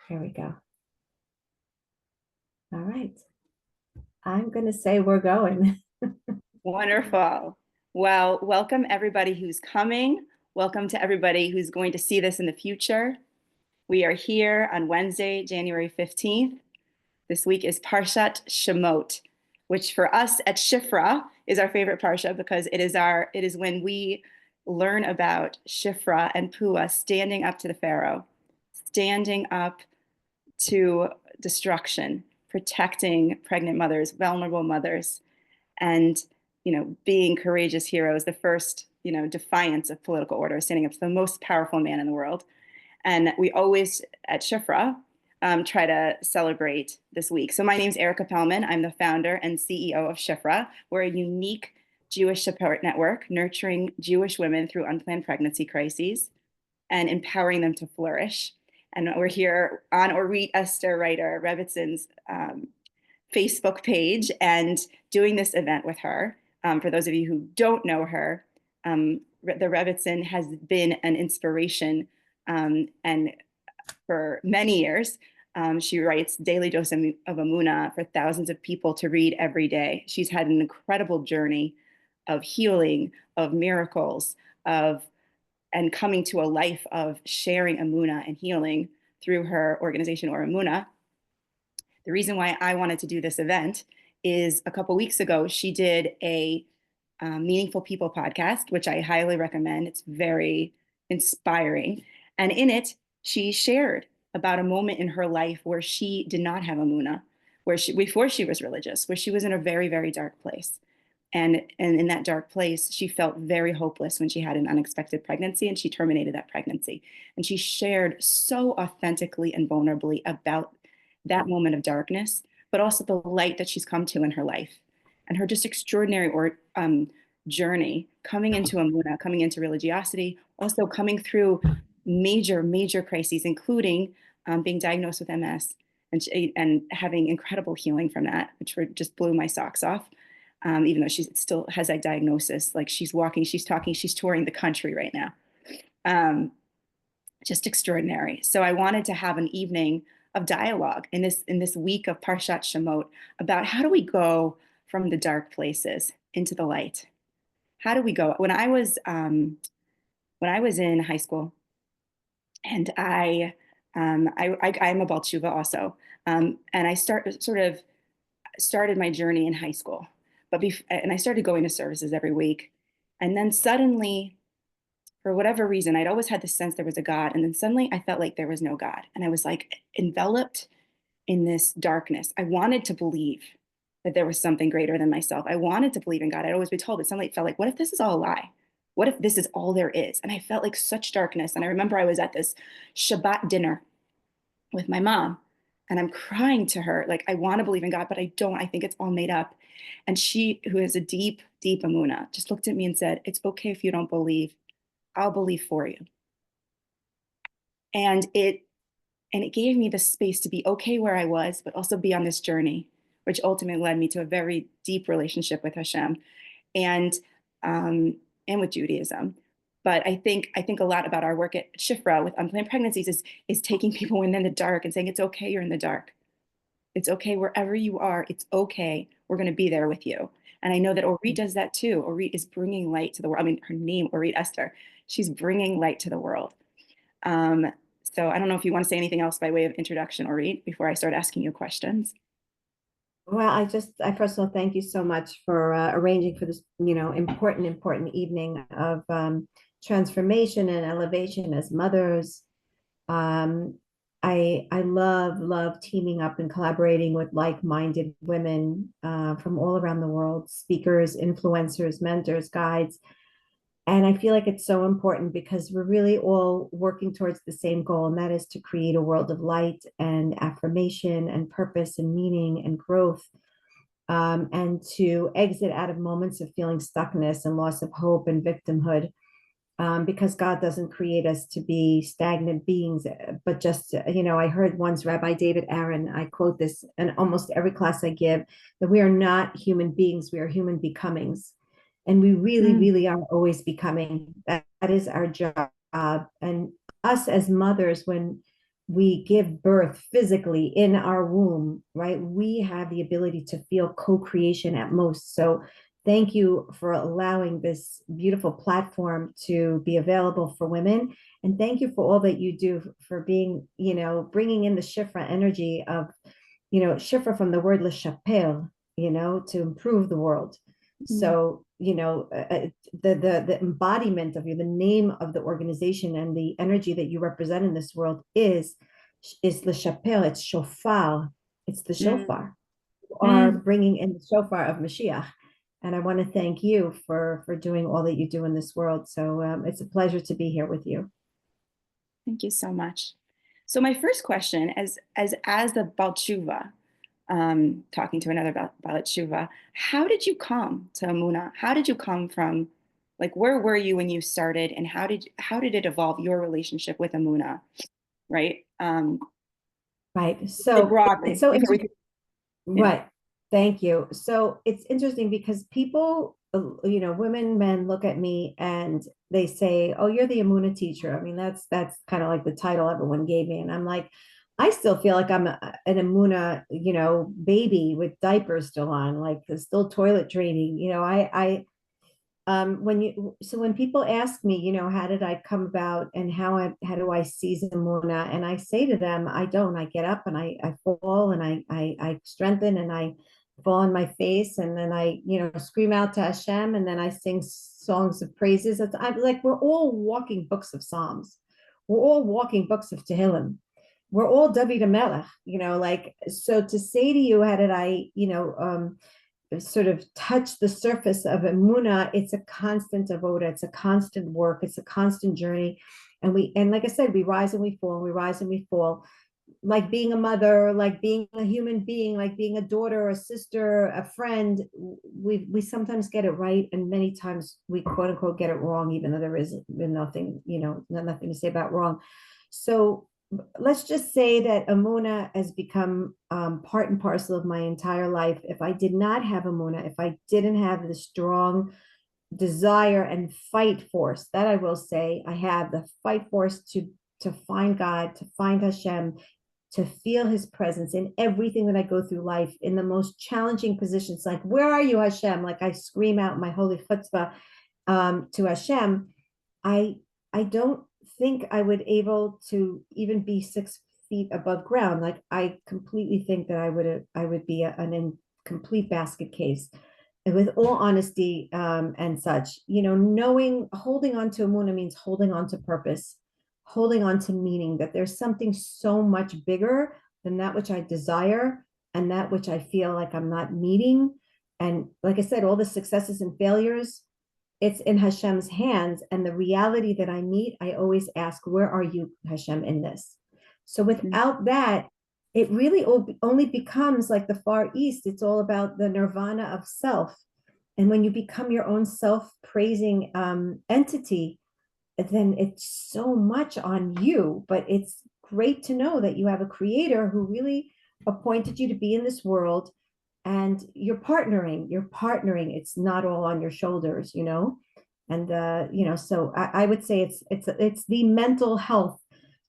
Here we go. All right. I'm going to say we're going. Wonderful. Well, welcome everybody who's coming. Welcome to everybody who's going to see this in the future. We are here on Wednesday, January 15th. This week is Parshat Shemot, which for us at Shifra is our favorite parsha because it is when we learn about Shifra and Pua standing up to the Pharaoh, standing up to destruction, protecting pregnant mothers, vulnerable mothers, and being courageous heroes, the first defiance of political order, standing up to the most powerful man in the world. And we always at Shifra try to celebrate this week. So my name's Erica Pellman. I'm the founder and CEO of Shifra. We're a unique Jewish support network nurturing Jewish women through unplanned pregnancy crises and empowering them to flourish. And we're here on Orit, Esther writer Rebbitzon's Facebook page and doing this event with her. For those of you who don't know her, the Rebbitzon has been an inspiration, and for many years, she writes daily dose of Amuna for thousands of people to read every day. She's had an incredible journey of healing, of miracles, and coming to a life of sharing Amuna and healing through her organization or Amuna. The reason why I wanted to do this event is a couple weeks ago, she did a Meaningful People podcast, which I highly recommend. It's very inspiring. And in it, she shared about a moment in her life where she did not have Amuna, before she was religious, where she was in a very, very dark place. And in that dark place, she felt very hopeless when she had an unexpected pregnancy and she terminated that pregnancy. And she shared so authentically and vulnerably about that moment of darkness, but also the light that she's come to in her life and her just extraordinary journey coming into Amuna, coming into religiosity, also coming through major, major crises, including being diagnosed with MS and having incredible healing from that, which just blew my socks off. Even though she still has that diagnosis, like she's walking, she's talking, she's touring the country right now. Just extraordinary. So I wanted to have an evening of dialogue in this week of Parshat Shemot about how do we go from the dark places into the light? How do we go? When I was in high school, and I'm a Baal Tshuva also, and I started my journey in high school, and I started going to services every week, and then suddenly, for whatever reason, I'd always had the sense there was a God, and then suddenly I felt like there was no God, and I was like enveloped in this darkness. I wanted to believe that there was something greater than myself. I wanted to believe in God. I'd always been told, but suddenly it felt like, what if this is all a lie? What if this is all there is? And I felt like such darkness. And I remember I was at this Shabbat dinner with my mom, and I'm crying to her, like, I want to believe in God, but I don't. I think it's all made up. And she, who has a deep, deep Amuna, just looked at me and said, it's okay if you don't believe. I'll believe for you. And it gave me the space to be okay where I was, but also be on this journey, which ultimately led me to a very deep relationship with Hashem and and with Judaism. But I think a lot about our work at Shifra with unplanned pregnancies is taking people in the dark and saying it's okay, you're in the dark. It's okay wherever you are. It's okay. We're going to be there with you. And I know that Orit does that too. Orit is bringing light to the world. I mean, her name, Orit Esther, she's bringing light to the world. Um, so I don't know if you want to say anything else by way of introduction, Orit, before I start asking you questions. Well, I first of all, thank you so much for arranging for this, important evening of transformation and elevation as mothers. Um, I love teaming up and collaborating with like-minded women from all around the world, speakers, influencers, mentors, guides. And I feel like it's so important because we're really all working towards the same goal, and that is to create a world of light and affirmation and purpose and meaning and growth, and to exit out of moments of feeling stuckness and loss of hope and victimhood. Because God doesn't create us to be stagnant beings, but just, I heard once Rabbi David Aaron, I quote this in almost every class I give, that we are not human beings, we are human becomings. And we really, Mm. really are always becoming. That is our job. And us as mothers, when we give birth physically in our womb, right? We have the ability to feel co-creation at most. So thank you for allowing this beautiful platform to be available for women. And thank you for all that you do for being, bringing in the Shifra energy of, Shifra from the word le chapelle, to improve the world. Mm. So, the embodiment of you, the name of the organization and the energy that you represent in this world is the chapelle, it's shofar, it's the Mm. shofar. You are Mm. bringing in the shofar of Mashiach. And I want to thank you for doing all that you do in this world. So it's a pleasure to be here with you. Thank you so much. So my first question, as the Baal Tshuva, talking to another Baal Tshuva, how did you come to Amuna? How did you come from, like, where were you when you started, and how did it evolve your relationship with Amuna, right? Right. Like So it's broadly, so before we interesting. could, yeah. Right. Thank you. So it's interesting because people, women, men look at me and they say, "Oh, you're the Amuna teacher." I mean, that's kind of like the title everyone gave me, and I'm like, I still feel like I'm an Amuna, baby with diapers still on, like still toilet training. When people ask me, how did I come about and how do I seize the Muna? And I say to them, I get up and I fall and I strengthen and I fall on my face and then I, scream out to Hashem and then I sing songs of praises. I'm like, we're all walking books of Psalms. We're all walking books of Tehillim. We're all David Melech, so to say to you, how did I, sort of touch the surface of Emuna, it's a constant avoda, it's a constant work, it's a constant journey. And like I said, we rise and we fall, we rise and we fall. Like being a mother, like being a human being, like being a daughter, a sister, a friend, we sometimes get it right, and many times we quote unquote get it wrong, even though there is nothing, nothing to say about wrong. So let's just say that Amuna has become part and parcel of my entire life. If I did not have Amuna, if I didn't have the strong desire and fight force, that I will say, I have the fight force to find God, to find Hashem, to feel His presence in everything that I go through life, in the most challenging positions. Like, where are you, Hashem? Like I scream out my holy chutzpah to Hashem. I I don't think I would able to even be 6 feet above ground. Like I completely think that I would be an incomplete basket case. And with all honesty and such, knowing holding on to Amuna means holding on to purpose, holding on to meaning, that there's something so much bigger than that which I desire and that which I feel like I'm not meeting. And like I said, all the successes and failures, it's in Hashem's hands. And the reality that I meet, I always ask, where are you, Hashem, in this? So Mm. without that, it really only becomes like the Far East. It's all about the nirvana of self. And when you become your own self-praising entity, then it's so much on you. But it's great to know that you have a creator who really appointed you to be in this world, and you're partnering. It's not all on your shoulders. And so I would say it's the mental health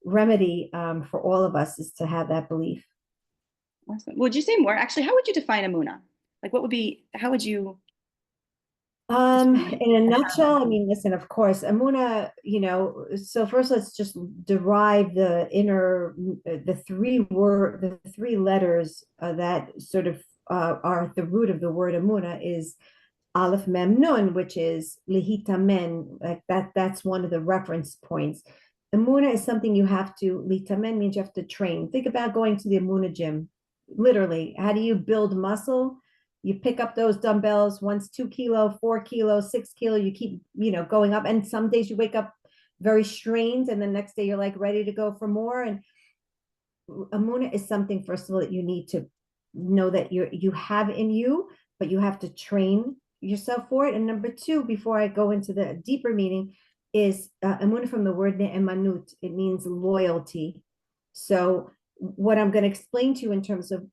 remedy for all of us, is to have that belief. Awesome. Would you say more? Actually, how would you define Amuna? Like, how would you describe it? In a nutshell, I mean, listen, of course, Amuna, so first let's just derive the three letters that sort of are the root of the word Amuna is Aleph Mem Nun, which is lihitamen, like that's one of the reference points. Amuna is something you have to, lihitamen means you have to train. Think about going to the Amuna gym. Literally, how do you build muscle? You pick up those dumbbells, once 2 kilo, 4 kilo, 6 kilo, you keep, going up. And some days you wake up very strained, and the next day you're like ready to go for more. And Amuna is something, first of all, that you need to know that you have in you, but you have to train yourself for it. And number two, before I go into the deeper meaning, is Amuna from the word ne'emanut. It means loyalty. So what I'm going to explain to you in terms of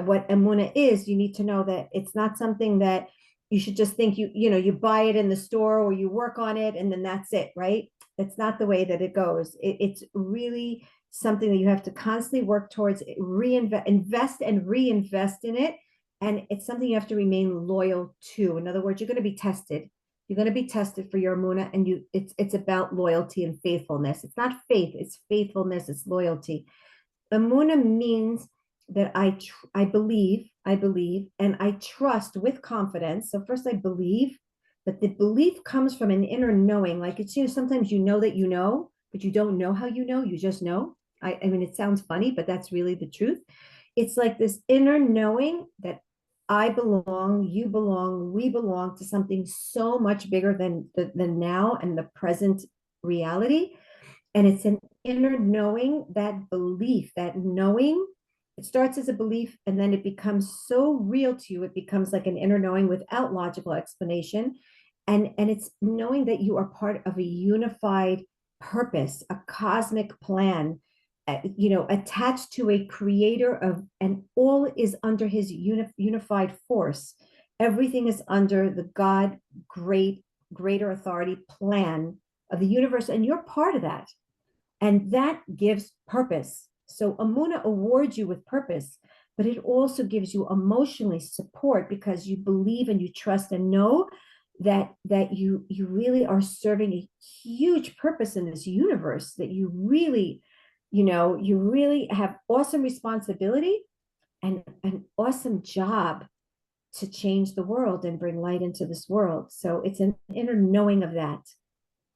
what Amuna is, you need to know that it's not something that you should just think you buy it in the store or you work on it and then that's it, right? It's not the way that it goes. It's really something that you have to constantly work towards, invest and reinvest in it. And it's something you have to remain loyal to. In other words, you're going to be tested. You're going to be tested for your Amuna, and it's about loyalty and faithfulness. It's not faith, it's faithfulness, it's loyalty. Amuna means that I believe, and I trust with confidence. So first I believe, but the belief comes from an inner knowing. Like it's, sometimes you know that you know, but you don't know how you know, you just know. I mean, it sounds funny, but that's really the truth. It's like this inner knowing that I belong, you belong, we belong to something so much bigger than the now and the present reality. And it's an inner knowing, that belief, that knowing. It starts as a belief and then it becomes so real to you. It becomes like an inner knowing without logical explanation. And it's knowing that you are part of a unified purpose, a cosmic plan, attached to a creator of, and all is under his unified force. Everything is under the God, greater authority plan of the universe, and you're part of that. And that gives purpose. So Amuna awards you with purpose, but it also gives you emotionally support because you believe and you trust and know that you really are serving a huge purpose in this universe, that you really, you really have awesome responsibility and an awesome job to change the world and bring light into this world. So it's an inner knowing of that,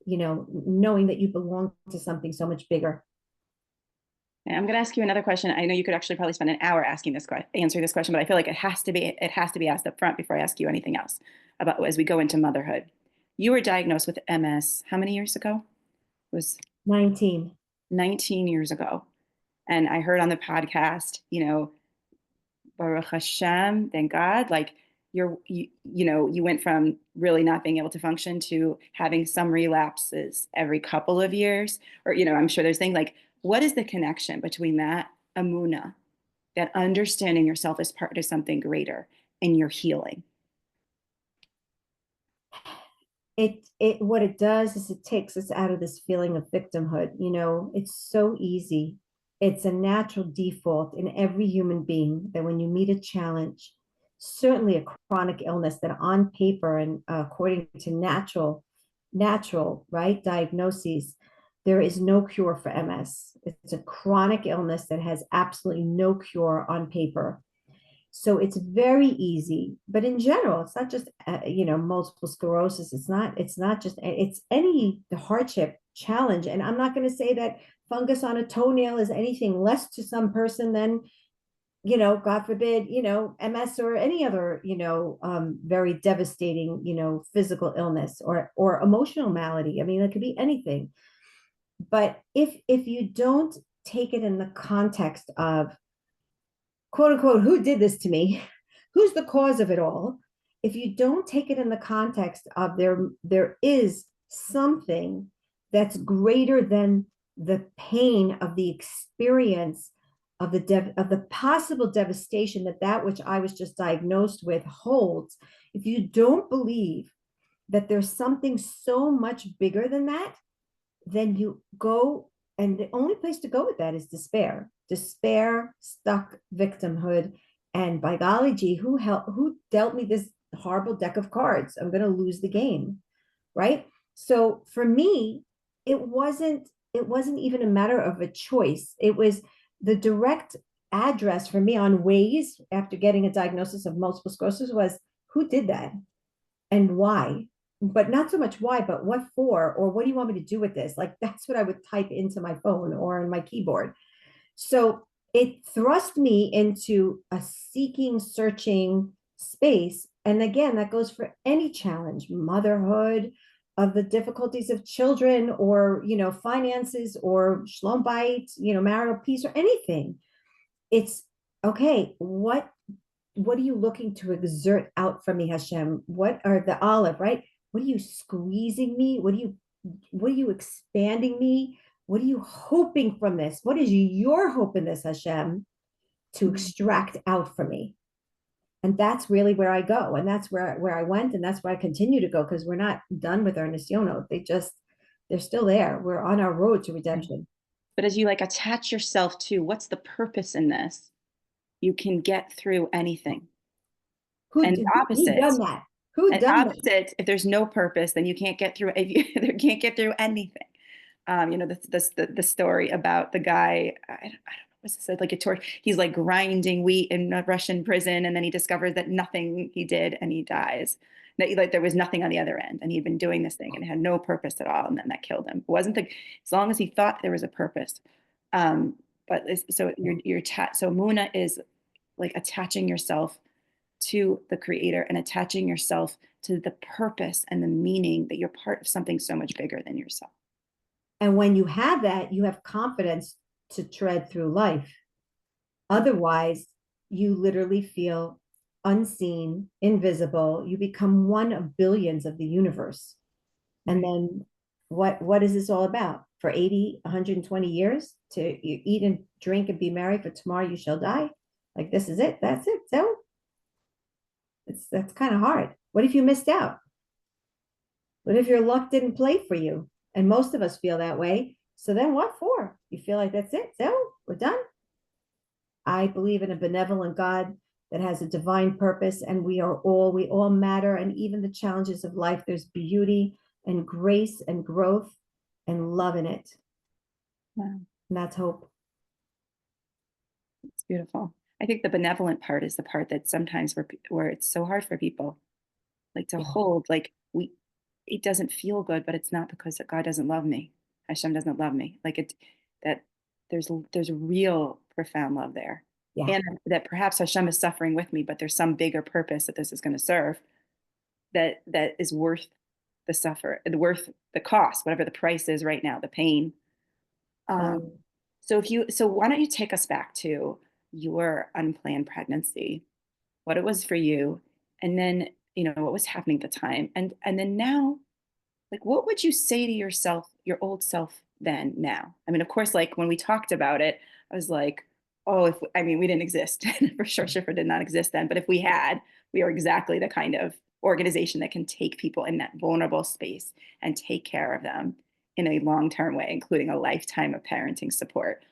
knowing that you belong to something so much bigger. And I'm going to ask you another question. I know you could actually probably spend an hour answering this question, but I feel like it has to be asked up front before I ask you anything else about as we go into motherhood. You were diagnosed with MS how many years ago? It was 19. 19 years ago. And I heard on the podcast, Baruch Hashem, thank God, like you went from really not being able to function to having some relapses every couple of years, or, I'm sure there's things like, what is the connection between that amuna, that understanding yourself as part of something greater, and your healing? It what it does is it takes us out of this feeling of victimhood. It's so easy. It's a natural default in every human being that when you meet a challenge, certainly a chronic illness that on paper and according to natural right diagnoses, there is no cure for MS. It's a chronic illness that has absolutely no cure on paper. So it's very easy, but in general, it's not just multiple sclerosis. It's any hardship challenge. And I'm not going to say that fungus on a toenail is anything less to some person than, God forbid, MS or any other, very devastating, physical illness or emotional malady. I mean, it could be anything. But if you don't take it in the context of, quote unquote, who did this to me? Who's the cause of it all? If you don't take it in the context of there is something that's greater than the pain of the experience of the possible devastation that which I was just diagnosed with holds. If you don't believe that there's something so much bigger than that, then you go, and the only place to go with that is despair, stuck victimhood. And by golly gee, who dealt me this horrible deck of cards? I'm going to lose the game, right? So for me, it wasn't even a matter of a choice. It was the direct address for me on Waze after getting a diagnosis of multiple sclerosis was, who did that and why? But not so much why, but what for, or what do you want me to do with this? Like, that's what I would type into my phone or in my keyboard. So it thrust me into a seeking, searching space. And again, that goes for any challenge, motherhood, of the difficulties of children, or, finances, or shalom bayit, marital peace, or anything. It's okay. What are you looking to exert out from me, Hashem? What are the olive, right? What are you squeezing me? What are you expanding me? What are you hoping from this? What is your hope in this, Hashem, to extract out from me? And that's really where I go. And that's where I went. And that's where I continue to go, because we're not done with our nisyono. They're still there. We're on our road to redemption. But as you like attach yourself to what's the purpose in this, you can get through anything. And the Who opposite, done that? Who and done that? opposite, if there's no purpose, then you can't get through. You can't get through anything. You know, the story about the guy. I don't know what's this like a torch. He's like grinding wheat in a Russian prison, and then he discovers that nothing he did, and he dies. That like there was nothing on the other end, and he'd been doing this thing and it had no purpose at all, and then that killed him. It wasn't the as long as he thought there was a purpose. Um, but so so Muna is like attaching yourself to the creator and attaching yourself to the purpose and the meaning that you're part of something so much bigger than yourself. And when you have that, you have confidence to tread through life. Otherwise, you literally feel unseen, invisible. You become one of billions of the universe. And then what is this all about? For 80, 120 years to eat and drink and be merry, for tomorrow you shall die? Like this is it. That's it. So that's kind of hard. What if you missed out? What if your luck didn't play for you? And most of us feel that way. So then what for? You feel like that's it. So we're done. I believe in a benevolent God that has a divine purpose, and we all matter. And even the challenges of life, there's beauty and grace and growth and love in it. Wow. And that's hope. It's beautiful. I think the benevolent part is the part that sometimes where it's so hard for people, like to hold, like it doesn't feel good, but it's not because God doesn't love me. Hashem doesn't love me. Like that there's real profound love there. Yeah. And that perhaps Hashem is suffering with me, but there's some bigger purpose that this is going to serve that is worth worth the cost, whatever the price is right now, the pain. So why don't you take us back to your unplanned pregnancy, what it was for you, and then, you know, what was happening at the time. And then now, like, what would you say to yourself, your old self then now? I mean, of course, like when we talked about it, I was like, oh, I mean, we didn't exist. For sure, SHIFRA did not exist then. But if we had, we are exactly the kind of organization that can take people in that vulnerable space and take care of them in a long-term way, including a lifetime of parenting support.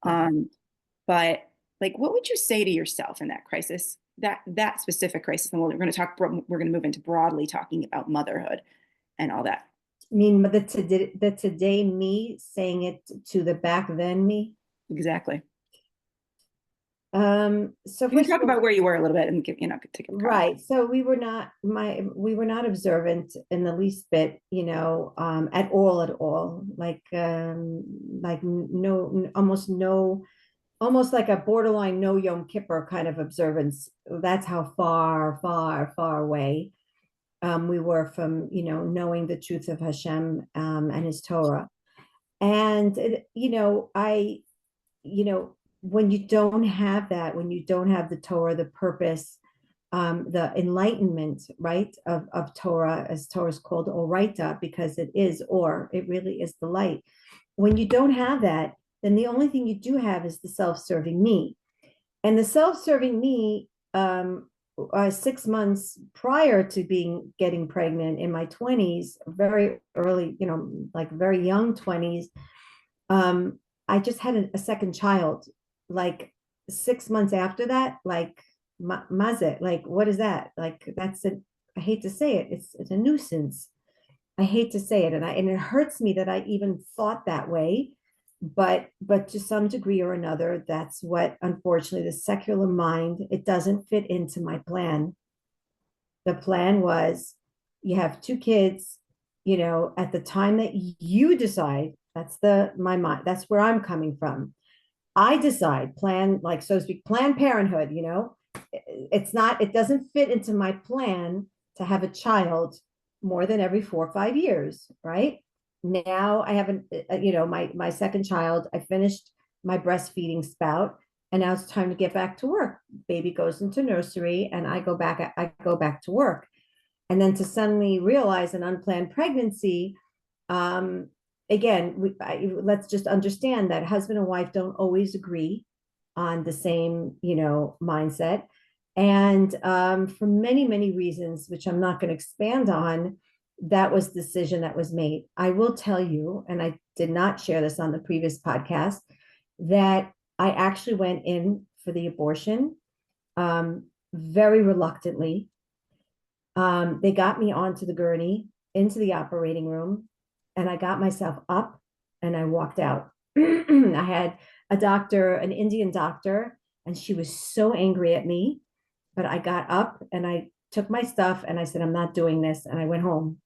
But like, what would you say to yourself in that crisis, that specific crisis? And we're going to move into broadly talking about motherhood and all that. I mean, the today me saying it to the back then me. Exactly. So we can talk about where you were a little bit and give, take a right. So we were not observant in the least bit, at all. Like no, almost like a borderline no Yom Kippur kind of observance. That's how far away we were from, knowing the truth of Hashem and his Torah. And, when you don't have that, when you don't have the Torah, the purpose, the enlightenment, right, of Torah, as Torah is called Orita, because it really is the light. When you don't have that, then the only thing you do have is the self-serving me. And the self-serving me, 6 months prior to getting pregnant in my 20s, very early, like very young 20s, I just had a second child. Like 6 months after that, like mazet, like what is that? Like I hate to say it, it's a nuisance. I hate to say it, and it hurts me that I even thought that way. But to some degree or another, that's what, unfortunately, the secular mind, it doesn't fit into my plan. The plan was you have 2 kids, at the time that you decide. That's my mind. That's where I'm coming from. I decide, plan, like, so to speak, Planned Parenthood, it doesn't fit into my plan to have a child more than every 4 or 5 years, right? Now I have my second child. I finished my breastfeeding spout, and now it's time to get back to work. Baby goes into nursery, and I go back to work. And then to suddenly realize an unplanned pregnancy, again, let's just understand that husband and wife don't always agree on the same, mindset. And for many, many reasons, which I'm not going to expand on, that was the decision that was made. I will tell you, and I did not share this on the previous podcast, that I actually went in for the abortion very reluctantly. They got me onto the gurney into the operating room, and I got myself up and I walked out. I had a doctor, an Indian doctor, and she was so angry at me. But I got up and I took my stuff and I said, I'm not doing this. And I went home.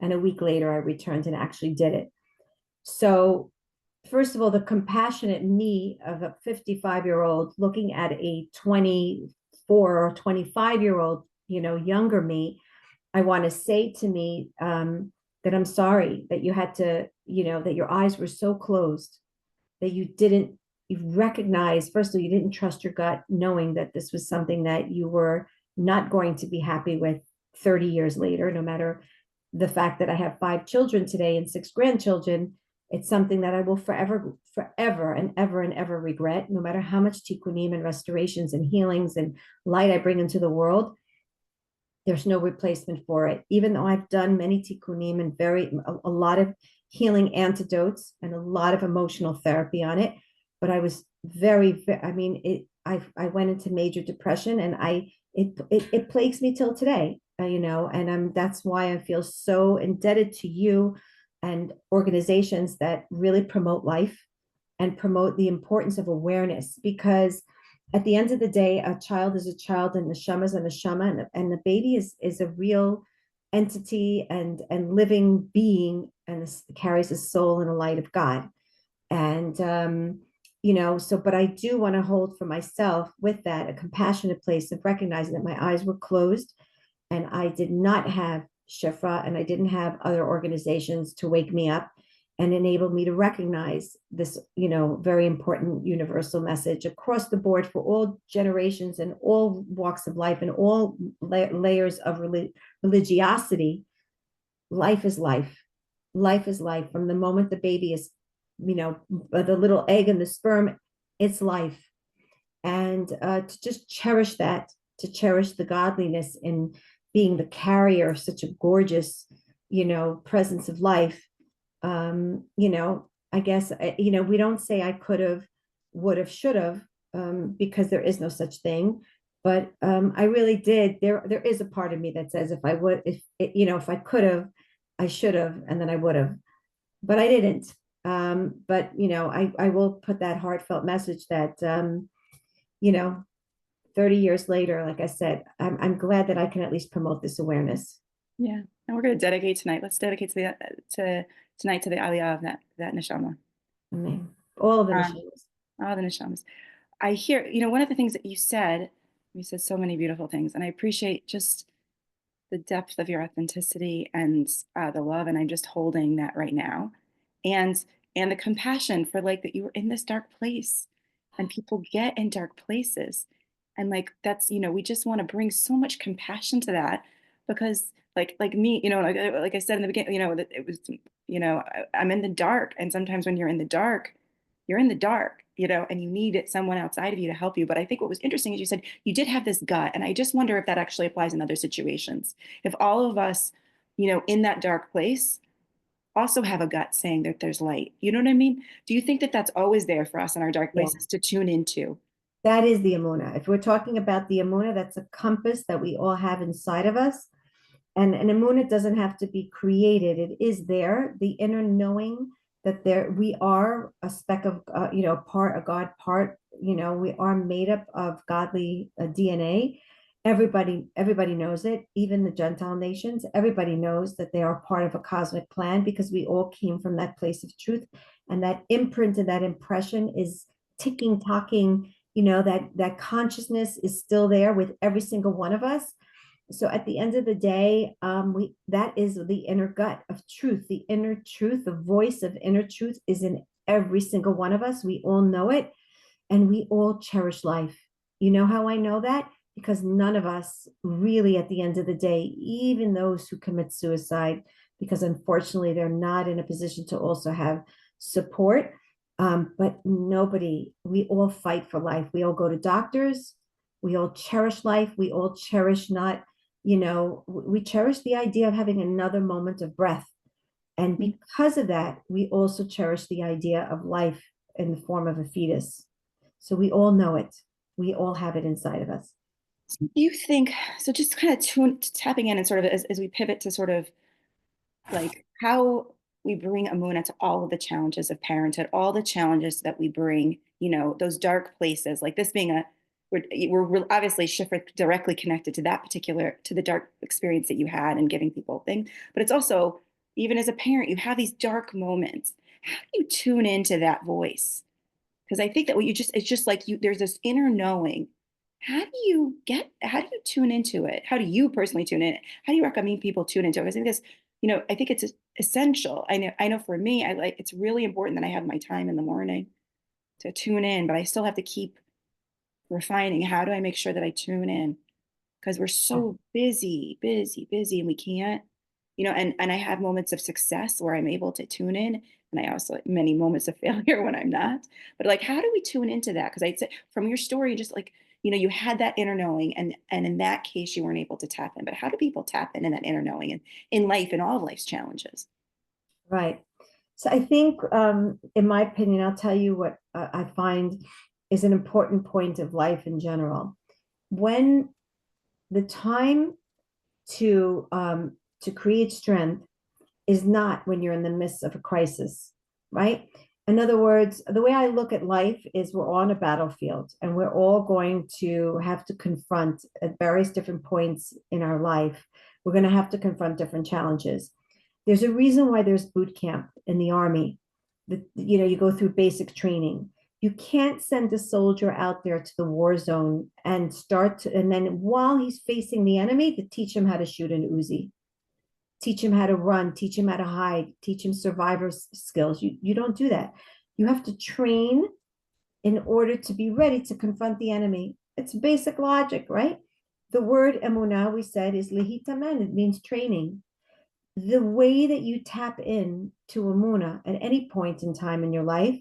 And a week later, I returned and actually did it. So, first of all, the compassionate me of a 55-year-old looking at a 24 or 25-year-old, younger me, I want to say to me that I'm sorry that you had to, that your eyes were so closed that you recognize, first of all, you didn't trust your gut, knowing that this was something that you were not going to be happy with 30 years later, no matter the fact that I have 5 children today and 6 grandchildren. It's something that I will forever and ever regret, no matter how much tikkunim and restorations and healings and light I bring into the world. There's no replacement for it. Even though I've done many tikkunim and a lot of healing antidotes and a lot of emotional therapy on it, but I was I mean, I went into major depression, and it plagues me till today, and that's why I feel so indebted to you and organizations that really promote life and promote the importance of awareness, because at the end of the day, a child is a child, and neshama is a neshama, and the baby is a real entity and living being, and carries a soul and a light of God. And but I do want to hold for myself with that a compassionate place of recognizing that my eyes were closed, and I did not have SHIFRA, and I didn't have other organizations to wake me up and enable me to recognize this, very important universal message across the board for all generations and all walks of life and all layers of religiosity. Life is life. Life is life. From the moment the baby is, the little egg and the sperm, it's life. And to just cherish that, to cherish the godliness in being the carrier of such a gorgeous, presence of life. I guess, we don't say I could have, would have, should have, because there is no such thing. But I really did. There is a part of me that says if I could have, I should have, and then I would have, but I didn't. But I will put that heartfelt message that 30 years later, like I said, I'm glad that I can at least promote this awareness. Yeah, and we're going to dedicate tonight. Let's dedicate to tonight to the aliyah of that neshama. Amen. All of the Um, neshamas. all the neshamas. I hear, one of the things that you said so many beautiful things, and I appreciate just the depth of your authenticity and the love, and I'm just holding that right now, and the compassion for like that you were in this dark place, and people get in dark places, and like that's we just want to bring so much compassion to that, because like me, like I said in the beginning, that it was I'm in the dark, and sometimes when you're in the dark, you're in the dark, and you need someone outside of you to help you. But I think what was interesting is you said you did have this gut. And I just wonder if that actually applies in other situations. If all of us, in that dark place also have a gut saying that there's light. You know what I mean? Do you think that that's always there for us in our dark Yeah, places to tune into? that is the amuna. If we're talking about the amuna, that's a compass that we all have inside of us. And an amuna doesn't have to be created. It is there, the inner knowing that we are a speck of, part, a God part, we are made up of godly DNA. Everybody knows it, even the Gentile nations. Everybody knows that they are part of a cosmic plan, because we all came from that place of truth. And that imprint and that impression is ticking, talking, that consciousness is still there with every single one of us. So at the end of the day, that is the inner gut of truth. The inner truth, the voice of inner truth is in every single one of us. We all know it, and we all cherish life. You know how I know that? Because none of us really, at the end of the day, even those who commit suicide, because unfortunately they're not in a position to also have support, but nobody, we all fight for life. We all go to doctors. We all cherish life. We all cherish not We cherish the idea of having another moment of breath. And because of that, we also cherish the idea of life in the form of a fetus. So we all know it. We all have it inside of us. Do you think so? Just kind of tapping in and sort of as we pivot to sort of like how we bring Amuna to all of the challenges of parenthood, all the challenges that we bring, those dark places, like this being we're obviously Shifra directly connected to to the dark experience that you had and giving people things, but it's also, even as a parent, you have these dark moments. How do you tune into that voice? Because I think that it's just like there's this inner knowing. How do you tune into it? How do you personally tune in? How do you recommend people tune into it? Because I think it's essential. I know for me, it's really important that I have my time in the morning to tune in, but I still have to keep refining. How do I make sure that I tune in? Because we're so busy, busy, busy, and we can't, and I have moments of success where I'm able to tune in, and I also have many moments of failure when I'm not. But like, how do we tune into that? Because I'd say from your story, just like, you had that inner knowing, and in that case, you weren't able to tap in. But how do people tap in that inner knowing and in life and all of life's challenges? Right. So I think, in my opinion, I'll tell you what I find is an important point of life in general. When the time to create strength is not when you're in the midst of a crisis, right? In other words, the way I look at life is we're on a battlefield and we're all going to have to confront at various different points in our life. We're going to have to confront different challenges. There's a reason why there's boot camp in the army. You go through basic training. You can't send a soldier out there to the war zone and and then while he's facing the enemy, to teach him how to shoot an Uzi, teach him how to run, teach him how to hide, teach him survivor skills. You don't do that. You have to train in order to be ready to confront the enemy. It's basic logic, right? The word emunah, we said, is lihitaman. It means training. The way that you tap in to emunah at any point in time in your life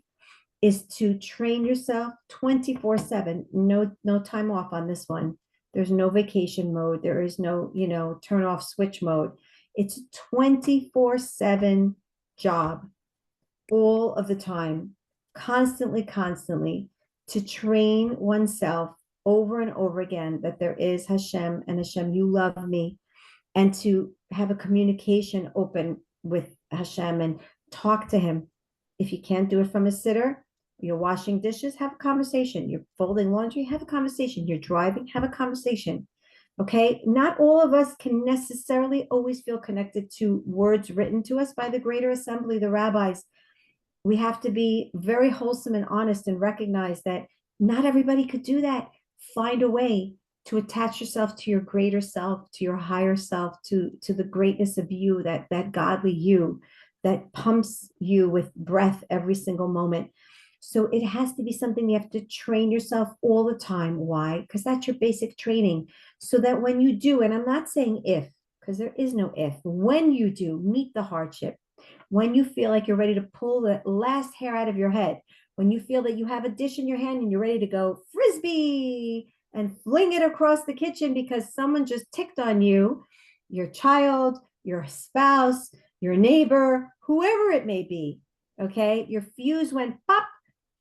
is to train yourself 24/7. No time off on this one. There's no vacation mode. There is no, turn off switch mode. It's 24/7 job all of the time, constantly to train oneself over and over again that there is Hashem, and Hashem, you love me, and to have a communication open with Hashem and talk to him. If you can't do it from a sitter, you're washing dishes, have a conversation. You're folding laundry, have a conversation. You're driving, have a conversation. Okay. Not all of us can necessarily always feel connected to words written to us by the greater assembly, the rabbis. We have to be very wholesome and honest and recognize that not everybody could do that. Find a way to attach yourself to your greater self, to your higher self, to the greatness of you, that godly you that pumps you with breath every single moment. So it has to be something you have to train yourself all the time. Why? Because that's your basic training. So that when you do, and I'm not saying if, because there is no if, when you do meet the hardship, when you feel like you're ready to pull the last hair out of your head, when you feel that you have a dish in your hand and you're ready to go frisbee and fling it across the kitchen because someone just ticked on you, your child, your spouse, your neighbor, whoever it may be, okay? Your fuse went pop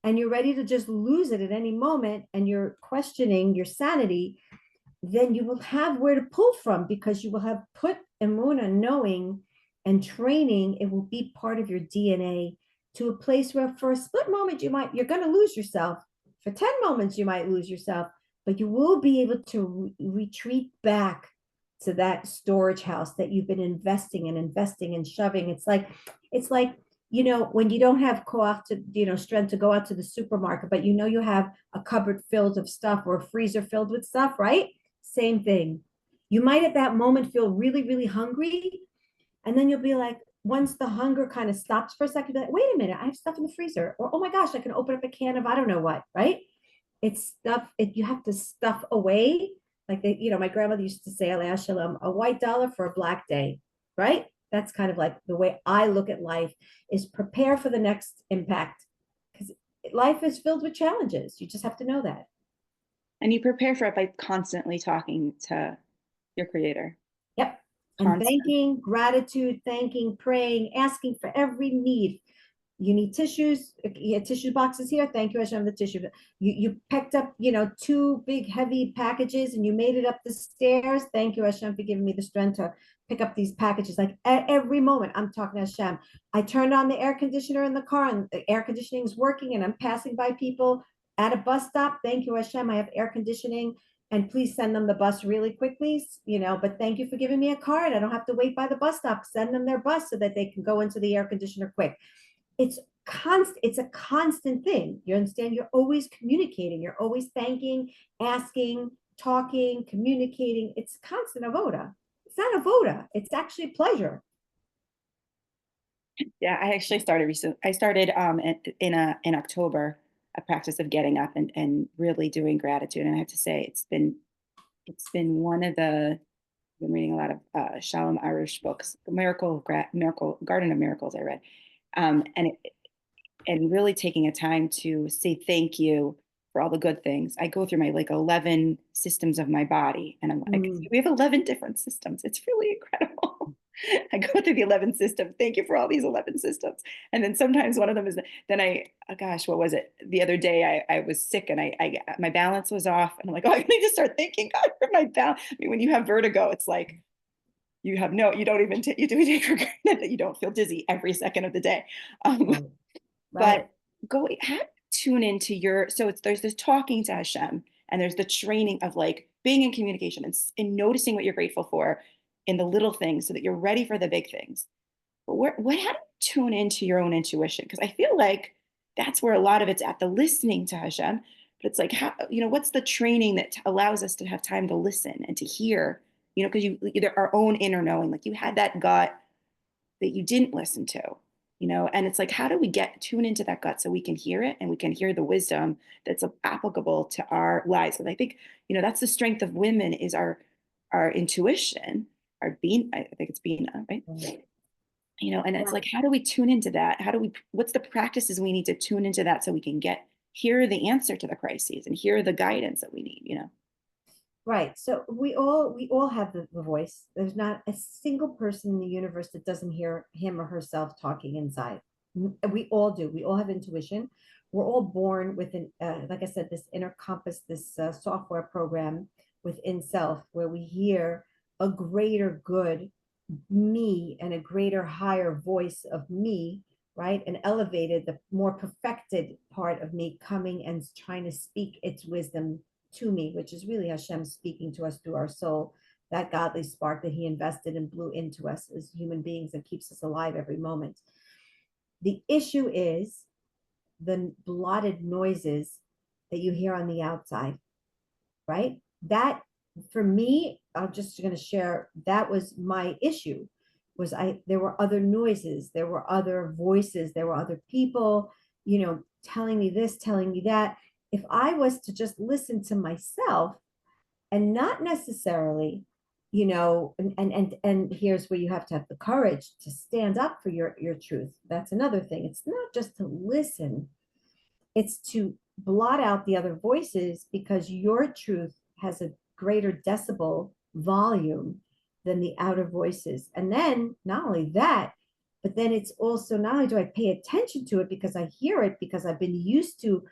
and you're ready to just lose it at any moment and you're questioning your sanity, then you will have where to pull from because you will have put Emuna knowing and training. It will be part of your DNA to a place where for a split moment you're going to lose yourself. For 10 moments you might lose yourself, but you will be able to retreat back to that storage house that you've been investing and shoving. It's like when you don't have strength to go out to the supermarket, but you have a cupboard filled of stuff or a freezer filled with stuff, right? Same thing. You might at that moment feel really, really hungry. And then you'll be like, once the hunger kind of stops for a second, you'll be like, wait a minute, I have stuff in the freezer. Or, oh my gosh, I can open up a can of I don't know what, right? It's stuff you have to stuff away. Like my grandmother used to say, Alei Shalom, a white dollar for a black day, right? That's kind of like the way I look at life is prepare for the next impact. Because life is filled with challenges. You just have to know that. And you prepare for it by constantly talking to Your creator. Yep. And Constant. thanking, gratitude, thanking, praying, asking for every need. You need tissues, tissue boxes here. Thank you, Hashem, the tissue. You picked up, two big heavy packages and you made it up the stairs. Thank you, Hashem, for giving me the strength to pick up these packages. Like at every moment, I'm talking to Hashem. I turned on the air conditioner in the car and the air conditioning is working and I'm passing by people at a bus stop. Thank you, Hashem. I have air conditioning and please send them the bus really quickly, but thank you for giving me a card. I don't have to wait by the bus stop. Send them their bus so that they can go into the air conditioner quick. It's a constant thing. You understand? You're always communicating. You're always thanking, asking, talking, communicating. It's constant avoda. It's not avoda. It's actually pleasure. Yeah, I actually started recently. I started in October a practice of getting up and really doing gratitude. And I have to say, it's been one of the I've been reading a lot of Shalom Irish books, Miracle Garden of Miracles I read. And really taking a time to say thank you for all the good things. I go through my 11 systems of my body and I'm like, we have 11 different systems. It's really incredible. I go through the 11 systems. Thank you for all these 11 systems. And then sometimes one of them is, what was it? The other day I was sick and my balance was off and I'm like, I need to start thanking God for my balance. I mean, when you have vertigo, it's like, you take for granted that you don't feel dizzy every second of the day. Right. But how do you tune into there's this talking to Hashem and there's the training of being in communication and noticing what you're grateful for in the little things so that you're ready for the big things. But how do you tune into your own intuition? Because I feel like that's where a lot of it's at, the listening to Hashem. But it's like, what's the training that allows us to have time to listen and to hear, because our own inner knowing, like you had that gut that you didn't listen to. And it's like, how do we tune into that gut so we can hear it and we can hear the wisdom that's applicable to our lives? And I think, that's the strength of women is our intuition, our being, I think it's Bina, right? And it's like, how do we tune into that? What's the practices we need to tune into that so we can hear the answer to the crises and hear the guidance that we need, Right. So we all have the voice. There's not a single person in the universe that doesn't hear him or herself talking inside. We all do. We all have intuition. We're all born with like I said, this inner compass, this software program within self, where we hear a greater good me and a greater higher voice of me, right? And elevated, the more perfected part of me coming and trying to speak its wisdom to me, which is really Hashem speaking to us through our soul, that godly spark that he invested and blew into us as human beings and keeps us alive every moment. The issue is the blotted noises that you hear on the outside, right? That, for me, I'm just going to share, that was my issue. There were other noises, there were other voices, there were other people, telling me this, telling me that. If I was to just listen to myself and not necessarily, and here's where you have to have the courage to stand up for your truth. That's another thing. It's not just to listen, it's to blot out the other voices, because your truth has a greater decibel volume than the outer voices. And then not only that, but then it's also, not only do I pay attention to it because I hear it, because I've been used to,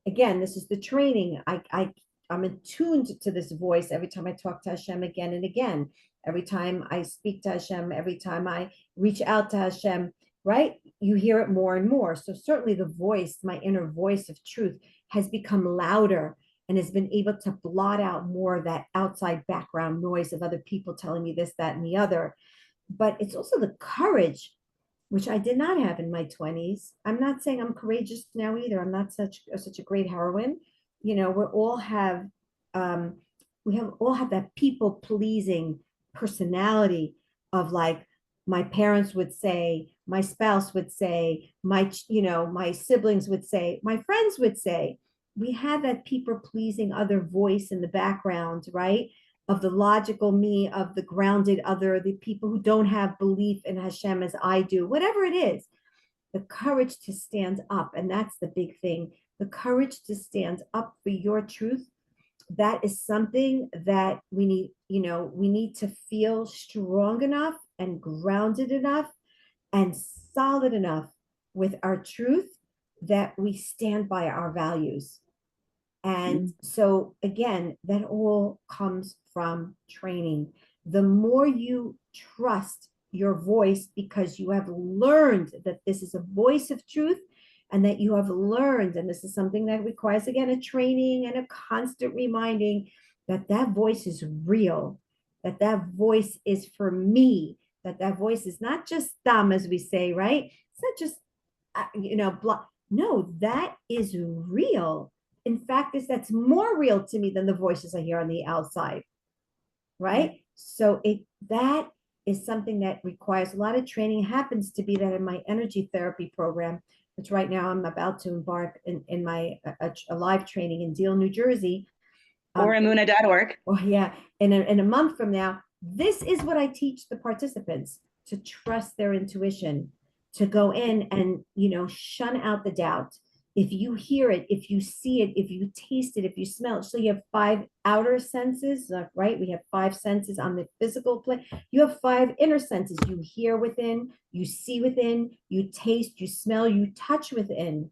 again, this is the training. I'm attuned to this voice every time I talk to Hashem again and again. Every time I speak to Hashem, every time I reach out to Hashem, right? You hear it more and more. So certainly the voice, my inner voice of truth, has become louder and has been able to blot out more of that outside background noise of other people telling me this, that, and the other. But it's also the courage, which I did not have in my 20s. I'm not saying I'm courageous now either. I'm not such a great heroine. We all have that people pleasing personality of, like, my parents would say, my spouse would say, my siblings would say, my friends would say. We have that people pleasing other voice in the background, right? Of the logical me, of the grounded other, the people who don't have belief in Hashem as I do, whatever it is, the courage to stand up. And that's the big thing, the courage to stand up for your truth that is something that we need, we need to feel strong enough and grounded enough and solid enough with our truth that we stand by our values. And so again, that all comes from training. The more you trust your voice because you have learned that this is a voice of truth, and that you have learned, and this is something that requires, again, a training and a constant reminding that that voice is real, that that voice is for me, that that voice is not just dumb, as we say, right? It's not just, no, that is real. In fact, that's more real to me than the voices I hear on the outside, right? So that is something that requires a lot of training. It happens to be that in my energy therapy program, which right now I'm about to embark in my a live training in Deal, New Jersey. Or Amuna.org. Oh yeah, in a month from now, this is what I teach the participants: to trust their intuition, to go in and shun out the doubt. If you hear it, if you see it, if you taste it, if you smell it. So you have 5 outer senses, right? We have 5 senses on the physical plane. You have 5 inner senses. You hear within, you see within, you taste, you smell, you touch within.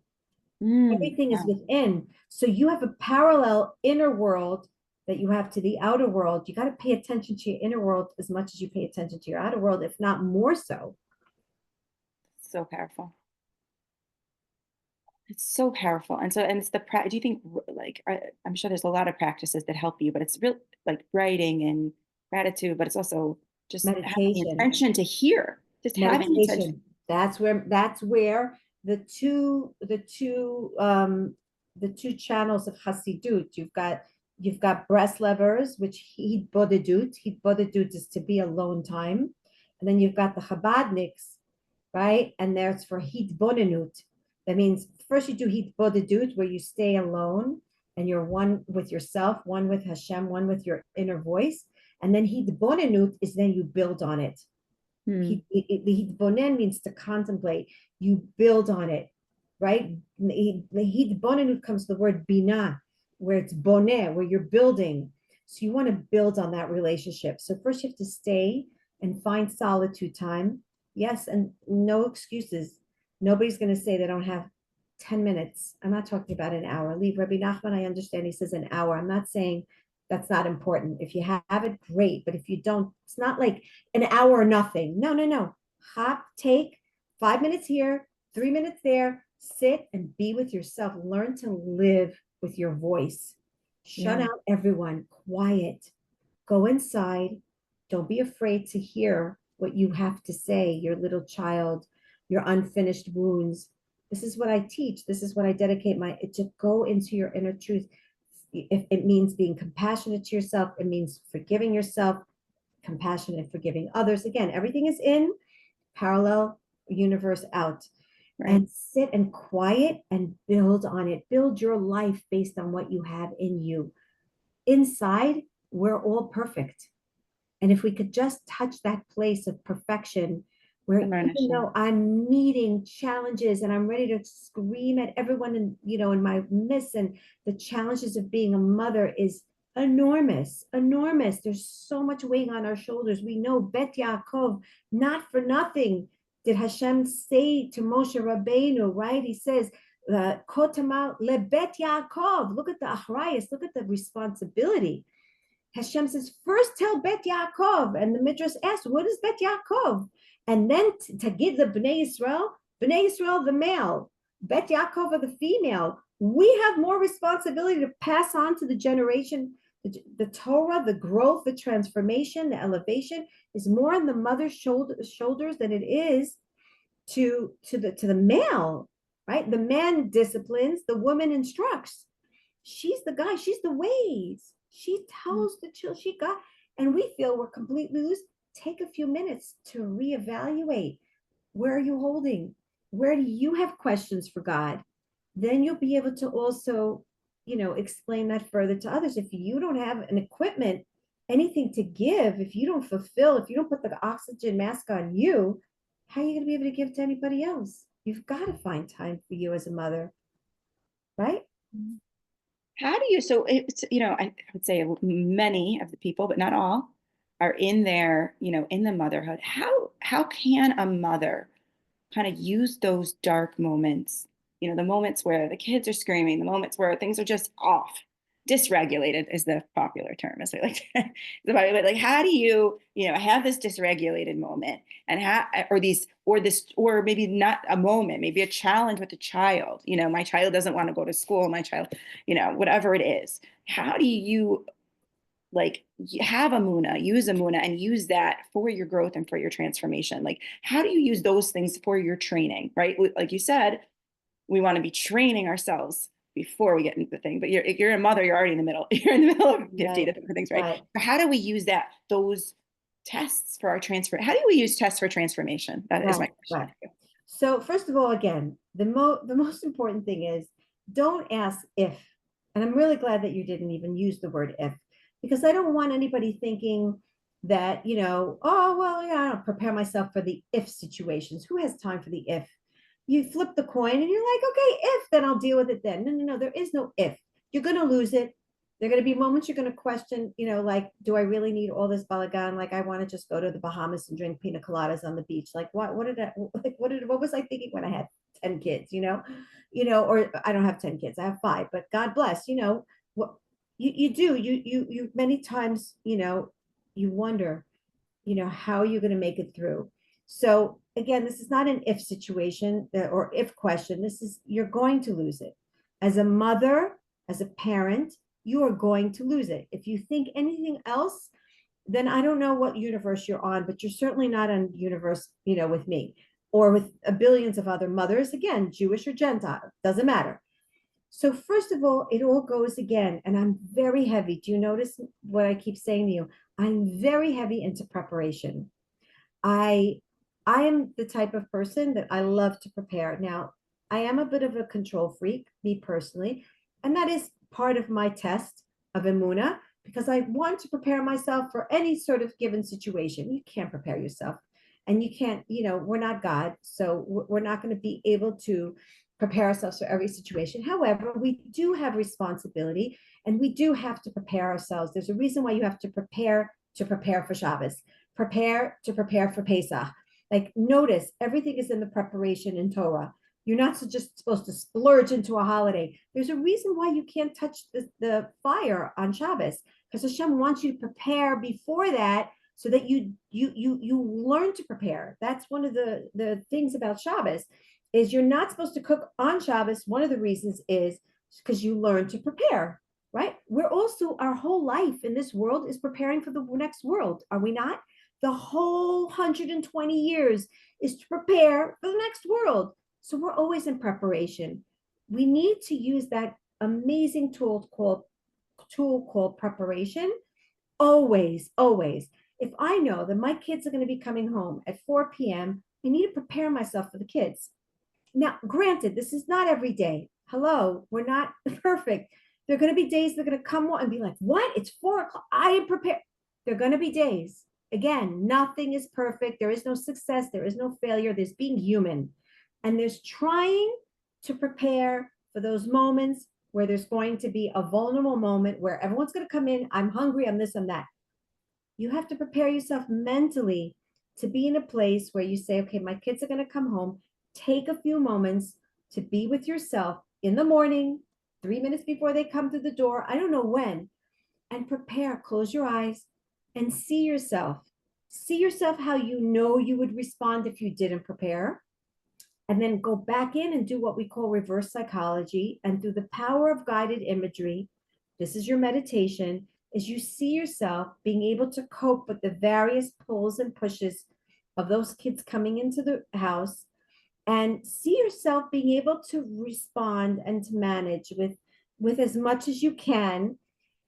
Everything is within. So you have a parallel inner world that you have to the outer world. You got to pay attention to your inner world as much as you pay attention to your outer world, if not more so. So powerful. It's so powerful. And it's do you think, like, I'm sure there's a lot of practices that help you, but it's real, like writing and gratitude, but it's also just having the Meditation. intention to hear, just having the intention. Meditation. That's where the two channels of Hasidut. You've got Breslevers, which Hit Bodedut. Hit Bodedut is to be alone time. And then you've got the Chabadniks, right? And there's for Hit Bonenut. That means first you do Hit Bodedut, where you stay alone and you're one with yourself, one with Hashem, one with your inner voice. And then Hit Bonenut is then you build on it. The Hitbonen means to contemplate. You build on it, right? The Hitbonenut comes the word bina, where it's boneh, where you're building. So you want to build on that relationship. So first you have to stay and find solitude time. Yes, and no excuses. Nobody's going to say they don't have 10 minutes. I'm not talking about an hour. Leave Rabbi Nachman, I understand he says an hour. I'm not saying that's not important. If you have it, great. But if you don't, it's not like an hour or nothing. No. Hop, take 5 minutes here, 3 minutes there, sit and be with yourself. Learn to live with your voice. Shut out everyone, quiet. Go inside. Don't be afraid to hear what you have to say, your little child, your unfinished wounds. This is what I teach. This is what I dedicate to go into your inner truth. If it means being compassionate to yourself, it means forgiving yourself, compassionate and forgiving others. Again, everything is in, parallel universe out. Right. And sit and quiet and build on it. Build your life based on what you have in you. Inside, we're all perfect. And if we could just touch that place of perfection, where even though I'm meeting challenges and I'm ready to scream at everyone in my midst, and the challenges of being a mother is enormous. There's so much weighing on our shoulders. We know Bet Yaakov, not for nothing did Hashem say to Moshe Rabbeinu, right? He says, Kotama lebet Yaakov. Look at the achrayus, look at the responsibility. Hashem says, first tell Bet Yaakov. And the Midrash asks, what is Bet Yaakov? And then to give the Bnei Yisrael, the male, Bet Yaakov are the female. We have more responsibility to pass on to the generation. The Torah, the growth, the transformation, the elevation is more on the mother's shoulders than it is to the male, right? The man disciplines, the woman instructs. She's the guy, she's the ways. She tells the children she got, and we feel we're completely loose. Take a few minutes to reevaluate. Where are you holding? Where do you have questions for God? Then you'll be able to also, explain that further to others. If you don't have an equipment, anything to give, if you don't fulfill, if you don't put the oxygen mask on you, how are you going to be able to give to anybody else? You've got to find time for you as a mother, right? How do you, so it's, I would say many of the people, but not all, are in there, in the motherhood. How can a mother kind of use those dark moments, the moments where the kids are screaming, the moments where things are just off, dysregulated is the popular term, as we like to, like, how do you, have this dysregulated moment and or maybe not a moment, maybe a challenge with a child, my child doesn't want to go to school, my child, whatever it is. How do you like have Amuna, use Amuna and use that for your growth and for your transformation? Like, how do you use those things for your training, right? Like you said, we want to be training ourselves before we get into the thing, but you're a mother, you're already in the middle, you're in the middle of 50 Right, different things, right? right, So how do we use those tests for our transfer? How do we use tests for transformation? That is my right, question. right. So first of all, again, the most important thing is don't ask if. And I'm really glad that you didn't even use the word if, because I don't want anybody thinking that, oh, well, yeah, I don't prepare myself for the if situations. Who has time for the if? You flip the coin and you're like, okay, if, then I'll deal with it then. No, no, no, there is no if. You're going to lose it. There are going to be moments you're going to question, like, do I really need all this balagan? Like, I want to just go to the Bahamas and drink pina coladas on the beach. Like, what did I, like, what was I thinking when I had 10 kids, or I don't have 10 kids, I have five, but God bless, what you do, you many times, you wonder, how are you going to make it through? So again, this is not an if situation or if question. This is, you're going to lose it. As a mother, as a parent, you are going to lose it. If you think anything else, then I don't know what universe you're on, but you're certainly not on universe, with me or with billions of other mothers, again, Jewish or Gentile, doesn't matter. So first of all, it all goes again, and I'm very heavy. Do you notice what I keep saying to you? I'm very heavy into preparation. I I am the type of person that I love to prepare. Now, I am a bit of a control freak, me personally, and that is part of my test of Emuna because I want to prepare myself for any sort of given situation. You can't prepare yourself, and you can't, we're not God, so we're not going to be able to prepare ourselves for every situation. However, we do have responsibility and we do have to prepare ourselves. There's a reason why you have to prepare for Shabbos, prepare to prepare for Pesach. Like, notice everything is in the preparation in Torah. You're not just supposed to splurge into a holiday. There's a reason why you can't touch the fire on Shabbos, because Hashem wants you to prepare before that so that you learn to prepare. That's one of the things about Shabbos is you're not supposed to cook on Shabbos. One of the reasons is because you learn to prepare, right? We're also, our whole life in this world is preparing for the next world, are we not? The whole 120 years is to prepare for the next world. So we're always in preparation. We need to use that amazing tool called preparation. Always, always. If I know that my kids are going to be coming home at 4 p.m., I need to prepare myself for the kids. Now, granted, this is not every day. Hello, we're not perfect. There are going to be days they're going to come and be like, what? It's 4 o'clock. I am prepared. There are going to be days. Again, nothing is perfect. There is no success. There is no failure. There's being human. And there's trying to prepare for those moments where there's going to be a vulnerable moment where everyone's going to come in. I'm hungry. I'm this, I'm that. You have to prepare yourself mentally to be in a place where you say, okay, my kids are going to come home. Take a few moments to be with yourself in the morning, 3 minutes before they come through the door. I don't know when, and prepare. Close your eyes and see yourself. See yourself how you know you would respond if you didn't prepare. And then go back in and do what we call reverse psychology. And through the power of guided imagery, this is your meditation, is you see yourself being able to cope with the various pulls and pushes of those kids coming into the house, and see yourself being able to respond and to manage with as much as you can,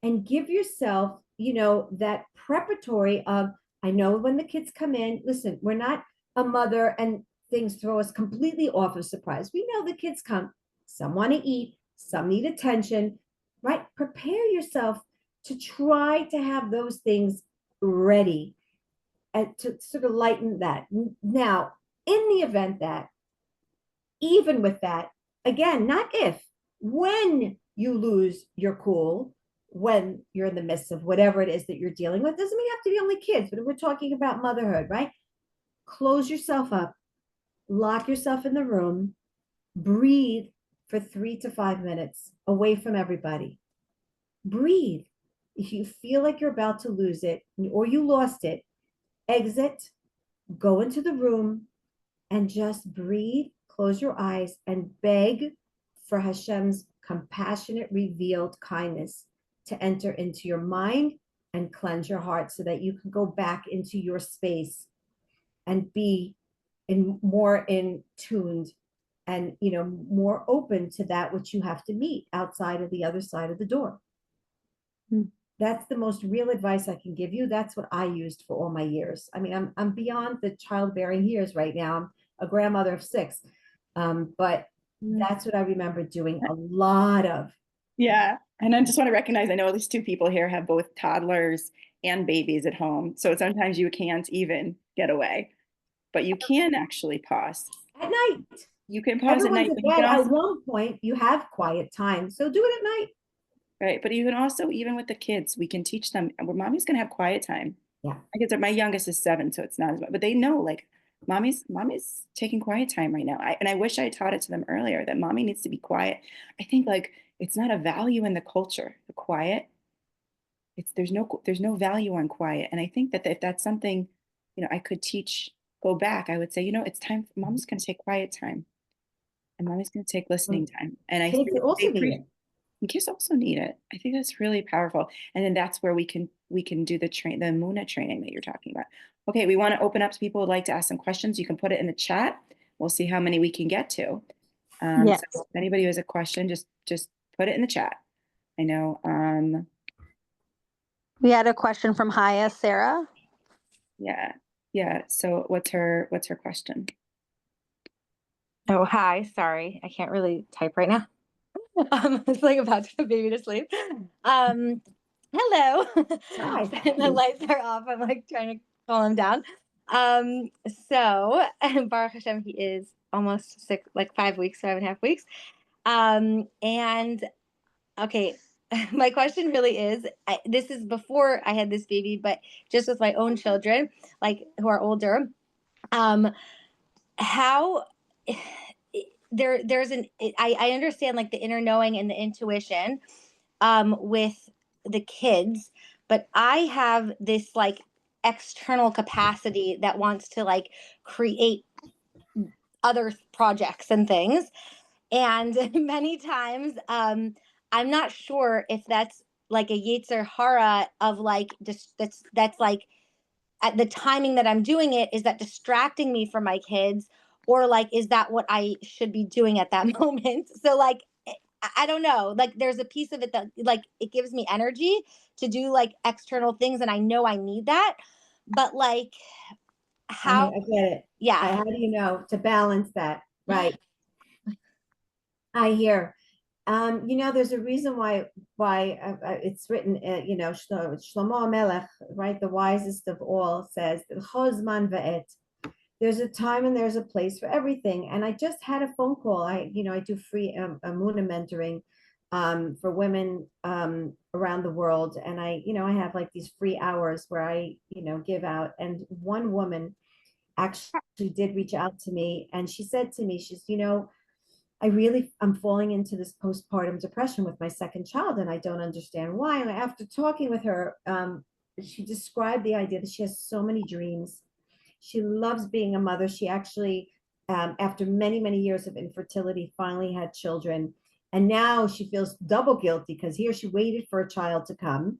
and give yourself, that preparatory of, I know when the kids come in, listen, we're not a mother and things throw us completely off of surprise. We know the kids come, some want to eat, some need attention, right? Prepare yourself to try to have those things ready and to sort of lighten that. Now, in the event that, even with that, again, not if, when you lose your cool when you're in the midst of whatever it is that you're dealing with. Doesn't mean you have to be only kids, but we're talking about motherhood, right? Close yourself up, lock yourself in the room, breathe for 3 to 5 minutes away from everybody. Breathe. If you feel like you're about to lose it or you lost it, exit, go into the room, and just breathe, close your eyes, and beg for Hashem's compassionate, revealed kindness to enter into your mind and cleanse your heart so that you can go back into your space and be more in tuned and more open to that which you have to meet outside of the other side of the door. That's the most real advice I can give you. That's what I used for all my years. I mean, I'm beyond the childbearing years right now. I'm a grandmother of 6. But that's what I remember doing a lot of. Yeah. And I just want to recognize, I know at least 2 people here have both toddlers and babies at home. So sometimes you can't even get away, but you can actually pause. At night. You can pause at night, Everyone's but in you bed. can At also, one point, you have quiet time. So do it at night. right. But you can also, even with the kids, we can teach them, well, mommy's going to have quiet time. Yeah. My youngest is 7, so it's not as much, but they know like mommy's taking quiet time right now. And I wish I taught it to them earlier that mommy needs to be quiet. I think like it's not a value in the culture, the quiet. There's no value on quiet. And I think that if that's something, I could go back, I would say, it's time for mom's going to take quiet time and mommy's going to take listening time. And I Kids think also need it. kids also need it. I think that's really powerful. And then that's where we can do the Muna training that you're talking about. Okay, we want to open up to people who'd like to ask some questions. You can put it in the chat. We'll see how many we can get to. Yes. So if anybody who has a question, just put it in the chat. I know. We had a question from Haya, Sarah. Yeah. Yeah. So what's her question? Oh, hi. Sorry. I can't really type right now. It's like about to put baby to sleep. Hello. Hi. The lights are off. I'm like trying to calm him down. So Baruch Hashem, he is almost 6, like 5 weeks, 5.5 weeks. And okay, my question really is, this is before I had this baby, but just with my own children, like who are older, how there's I understand like the inner knowing and the intuition with the kids, but I have this like external capacity that wants to like create other projects and things. And many times I'm not sure if that's like a Yetzer Hara of like just that's like at the timing that I'm doing it, is that distracting me from my kids, or like is that what I should be doing at that moment? So like I don't know, like there's a piece of it that like it gives me energy to do like external things, and I know I need that, but like how I get it. yeah. How do you know to balance that? Right. I hear. There's a reason why it's written. Shlomo Melech, right, the wisest of all, says, "Chozman va'et." There's a time and there's a place for everything. And I just had a phone call. I do free Amuna mentoring for women around the world, and I have like these free hours where I give out. And one woman actually did reach out to me, and she said to me, I'm falling into this postpartum depression with my second child, and I don't understand why. And after talking with her, she described the idea that she has so many dreams. She loves being a mother. She actually, after many, many years of infertility, finally had children. And now she feels double guilty because here she waited for a child to come.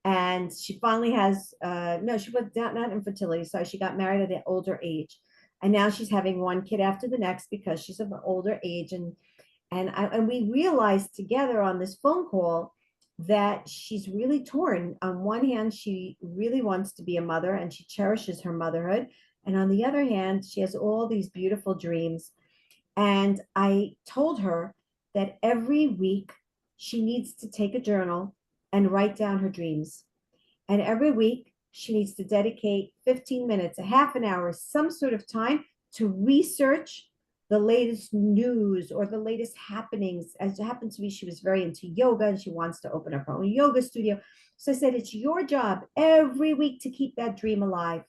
And she finally has, no, she was not infertility. So she got married at an older age. And now she's having one kid after the next because she's of an older age. And we realized together on this phone call that she's really torn. On one hand, she really wants to be a mother and she cherishes her motherhood. And on the other hand, she has all these beautiful dreams. And I told her that every week she needs to take a journal and write down her dreams. And every week she needs to dedicate 15 minutes, a half an hour, some sort of time to research the latest news or the latest happenings. As it happens to be, she was very into yoga and she wants to open up her own yoga studio. So I said, it's your job every week to keep that dream alive.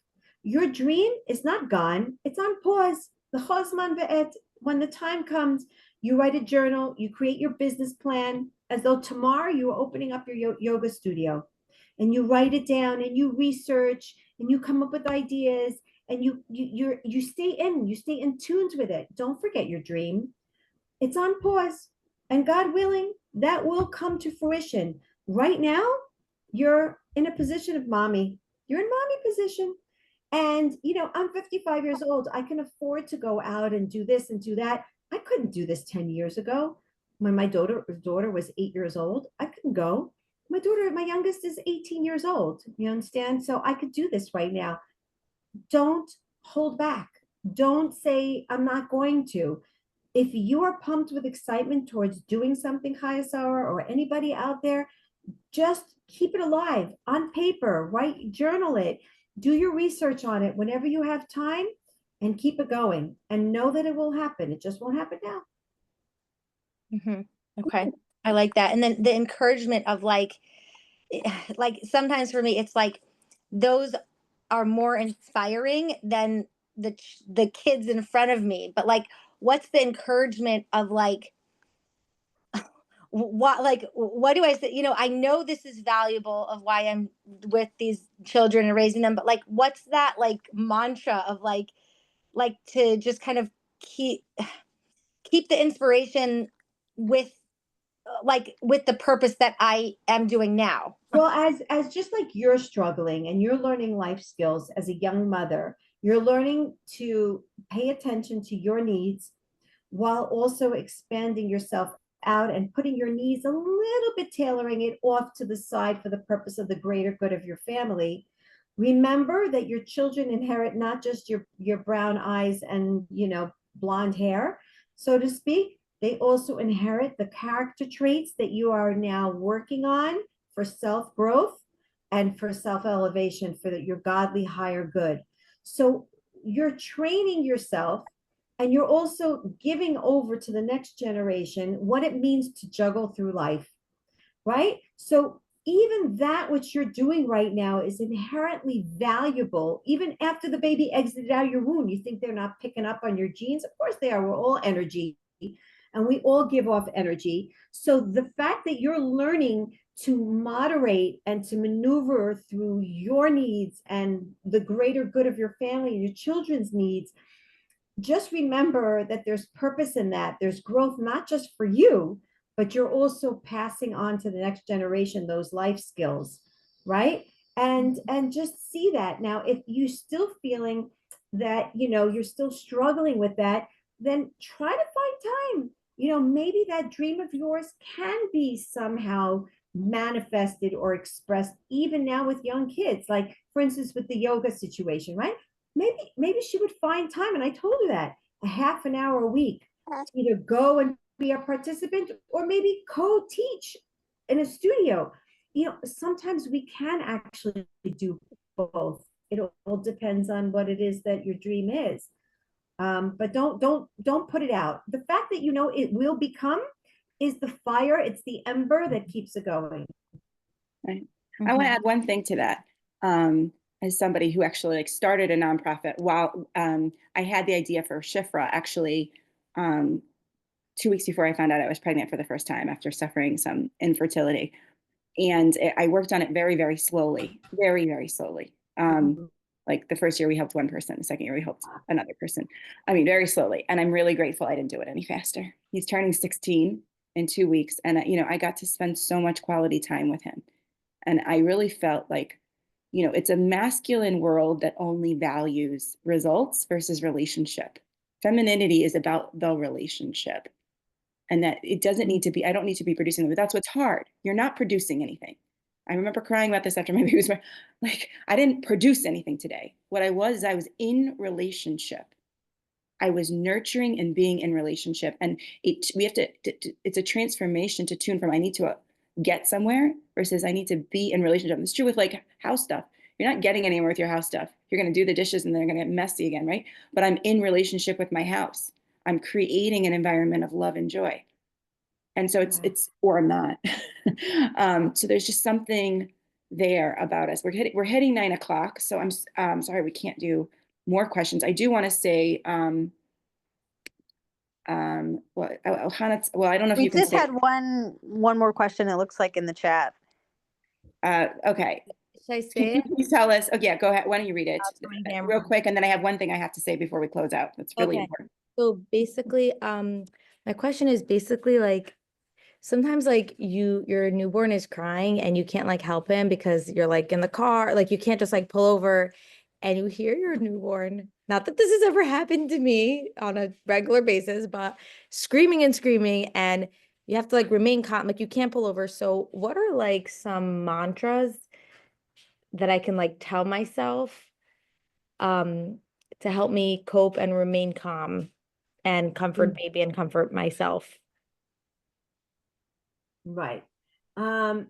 Your dream is not gone, it's on pause. The chosman ve'et, when the time comes, you write a journal, you create your business plan as though tomorrow you are opening up your yoga studio, and you write it down and you research and you come up with ideas, and you stay in tuned with it. Don't forget your dream. It's on pause, and God willing, that will come to fruition. Right now, you're in a position of mommy. You're in mommy position. And I'm 55 years old. I can afford to go out and do this and do that. I couldn't do this 10 years ago. When my daughter was 8 years old, I couldn't go. My youngest is 18 years old. You understand? So I could do this right now. Don't hold back. Don't say, I'm not going to. If you are pumped with excitement towards doing something, Hayasara, or anybody out there, just keep it alive on paper, write, journal it, do your research on it whenever you have time, and keep it going and know that it will happen. It just won't happen now. Okay. I like that. And then the encouragement of like sometimes for me, it's like those are more inspiring than the kids in front of me. But like, what's the encouragement of like, what do I say? I know this is valuable of why I'm with these children and raising them, but like, what's that like mantra of like to just kind of keep the inspiration with with the purpose that I am doing now. Well, as just like you're struggling and you're learning life skills as a young mother, you're learning to pay attention to your needs while also expanding yourself out and putting your needs a little bit, tailoring it off to the side for the purpose of the greater good of your family. Remember that your children inherit not just your brown eyes and blonde hair, so to speak. They also inherit the character traits that you are now working on for self-growth and for self-elevation for your godly higher good. So you're training yourself, and you're also giving over to the next generation what it means to juggle through life, right? So even that which you're doing right now is inherently valuable. Even after the baby exited out of your womb, you think they're not picking up on your genes? Of course they are. We're all energy, and we all give off energy. So the fact that you're learning to moderate and to maneuver through your needs and the greater good of your family and your children's needs, just remember that there's purpose in that. There's growth, not just for you, but you're also passing on to the next generation those life skills, right? And just see that. Now, if you still feeling that you're still struggling with that, then try to find time. Maybe that dream of yours can be somehow manifested or expressed even now with young kids, like for instance with the yoga situation, right? Maybe she would find time, and I told her that, a half an hour a week to either go and be a participant or maybe co-teach in a studio. Sometimes we can actually do both. It all depends on what it is that your dream is. But don't put it out. The fact that it will become is the fire. It's the ember that keeps it going. Right. I want to add one thing to that. As somebody who actually started a nonprofit while I had the idea for SHIFRA actually 2 weeks before I found out I was pregnant for the first time after suffering some infertility. And I worked on it very, very slowly, very, very slowly. Like the first year we helped one person, the second year we helped another person. I mean, very slowly. And I'm really grateful I didn't do it any faster. He's turning 16 in 2 weeks. And, I got to spend so much quality time with him. And I really felt like, it's a masculine world that only values results versus relationship. Femininity is about the relationship. And that it doesn't need to be, I don't need to be producing, but that's what's hard. You're not producing anything. I remember crying about this after my baby was born. Like, I didn't produce anything today. What I was in relationship. I was nurturing and being in relationship. And it's a transformation to tune from I need to get somewhere versus I need to be in relationship. It's true with like house stuff. You're not getting anywhere with your house stuff. You're going to do the dishes and they're going to get messy again, right? But I'm in relationship with my house. I'm creating an environment of love and joy. And so or I'm not. So there's just something there about us. We're hitting 9 o'clock. So I'm sorry, we can't do more questions. I do want to say, well, I don't know if We you can just say, had one more question, it looks like, in the chat. okay. Should I Can say you it? please tell us? Oh, yeah, go ahead. Why don't you read it Camera. real quick? And then I have one thing I have to say before we close out. That's really Okay. important. So basically, my question is basically like, sometimes like your newborn is crying and you can't like help him because you're like in the car, like you can't just like pull over and you hear your newborn. Not that this has ever happened to me on a regular basis, but screaming and screaming, and you have to like remain calm, like you can't pull over. So what are like some mantras that I can like tell myself um to help me cope and remain calm and comfort baby and comfort myself? Right.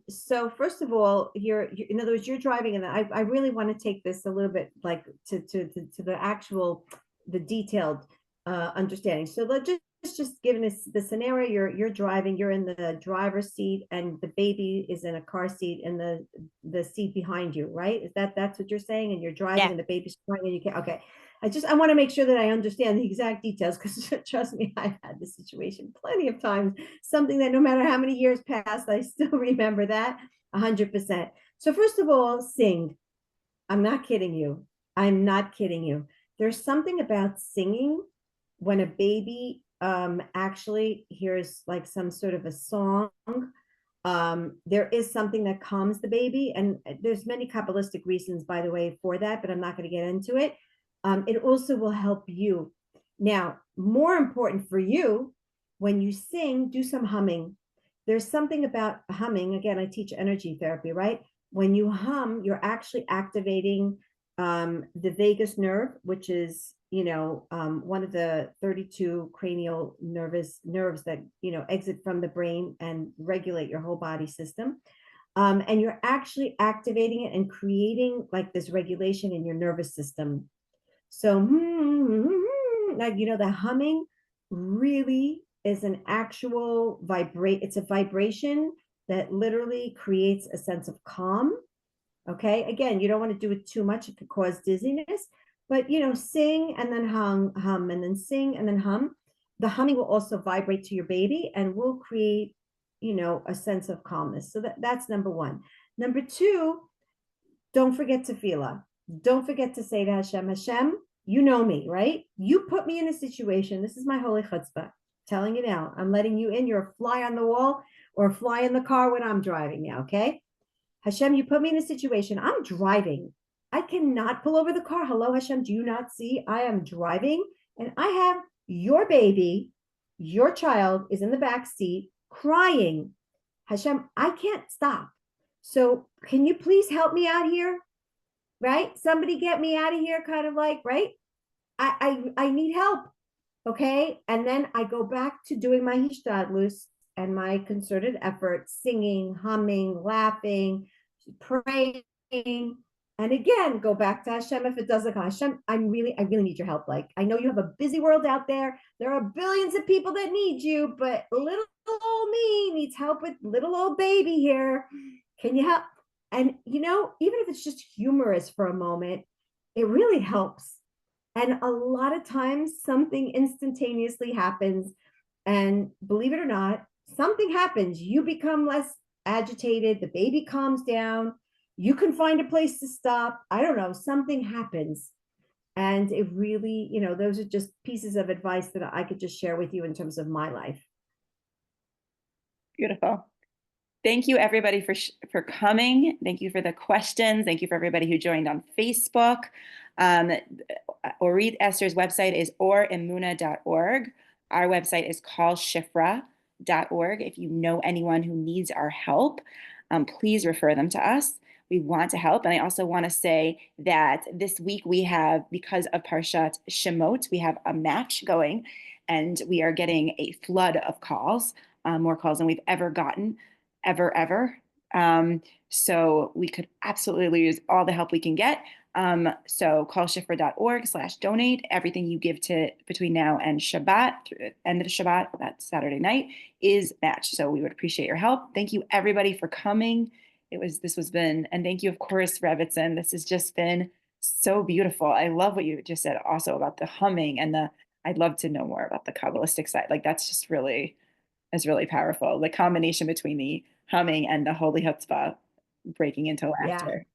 So first of all, you're in other words, you're driving, and I really want to take this a little bit like to the actual, the detailed understanding. So let's just given this the scenario, you're driving, you're in the driver's seat, and the baby is in a car seat in the seat behind you, right? That's what you're saying? And you're driving, Yeah. and the baby's crying, and you can't. Okay. I want to make sure that I understand the exact details, because trust me, I've had this situation plenty of times. Something that no matter how many years pass, I still remember that 100%. So first of all, sing. I'm not kidding you. I'm not kidding you. There's something about singing when a baby actually hears like some sort of a song. There is something that calms the baby, and there's many Kabbalistic reasons, by the way, for that, but I'm not going to get into it. It also will help you. Now, more important for you, when you sing, do some humming. There's something about humming. Again, I teach energy therapy, right? When you hum, you're actually activating the vagus nerve, which is, one of the 32 cranial nerves that, exit from the brain and regulate your whole body system. And you're actually activating it and creating like this regulation in your nervous system. So, like, the humming really is an actual it's a vibration that literally creates a sense of calm. Okay. Again, you don't want to do it too much. It could cause dizziness, but sing and then hum, and then sing and then hum. The humming will also vibrate to your baby and will create, a sense of calmness. So that's number one. Number two, don't forget tefillah. Don't forget to say to Hashem, Hashem, you know me, right? You put me in a situation. This is my holy chutzpah. Telling you now. I'm letting you in. You're a fly on the wall or a fly in the car when I'm driving now, okay? Hashem, you put me in a situation. I'm driving. I cannot pull over the car. Hello, Hashem, do you not see I am driving? And I have your baby, your child is in the back seat crying. Hashem, I can't stop. So can you please help me out here? Right? Somebody get me out of here, kind of like, right? I need help. Okay. And then I go back to doing my hishtadlus and my concerted effort, singing, humming, laughing, praying, and again go back to Hashem if it doesn't come. Hashem, I really need your help. Like, I know you have a busy world out there. There are billions of people that need you, but little old me needs help with little old baby here. Can you help? And even if it's just humorous for a moment, it really helps. And a lot of times something instantaneously happens. And believe it or not, something happens. You become less agitated. The baby calms down. You can find a place to stop. I don't know, something happens. And it really, those are just pieces of advice that I could just share with you in terms of my life. Beautiful. Thank you, everybody, for coming. Thank you for the questions. Thank you for everybody who joined on Facebook. Orit Esther's website is orimuna.org. Our website is callshifra.org. If you know anyone who needs our help, please refer them to us. We want to help. And I also want to say that this week we have, because of Parshat Shemot, we have a match going, and we are getting a flood of calls, more calls than we've ever gotten, ever. So we could absolutely use all the help we can get. So call shifra.org/donate. Everything you give to between now and Shabbat, through the end of Shabbat, that Saturday night, is matched. So we would appreciate your help. Thank you everybody for coming. And thank you, of course, Rebbitzin. This has just been so beautiful. I love what you just said also about the humming and I'd love to know more about the Kabbalistic side. Like that's just really powerful. The combination between the humming and the holy chutzpah breaking into laughter.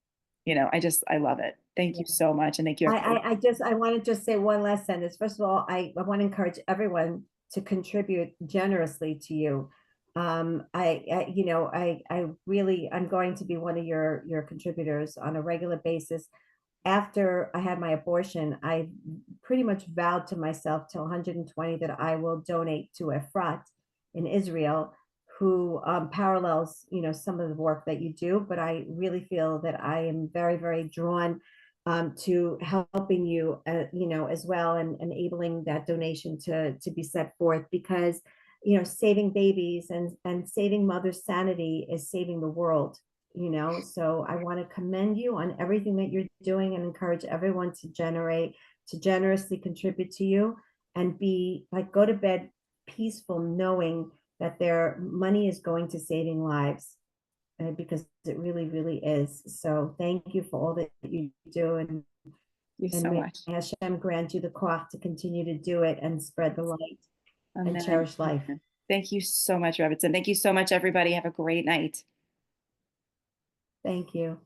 I love it. Thank you so much. And thank you. I want to just say one last sentence. First of all, I want to encourage everyone to contribute generously to you. I'm going to be one of your contributors on a regular basis. After I had my abortion, I pretty much vowed to myself till 120 that I will donate to Efrat in Israel, who parallels, some of the work that you do. But I really feel that I am very, very drawn to helping you, as well, and enabling that donation to be set forth, because, saving babies and saving mother's sanity is saving the world. So I want to commend you on everything that you're doing and encourage everyone to generously contribute to you, and go to bed peaceful, knowing that their money is going to saving lives, because it really, really is. So thank you for all that you do, and so may much. Hashem grant you the koach to continue to do it and spread the light. Amen. And cherish life. Thank you so much, Rebbitzin. Thank you so much, everybody. Have a great night. Thank you.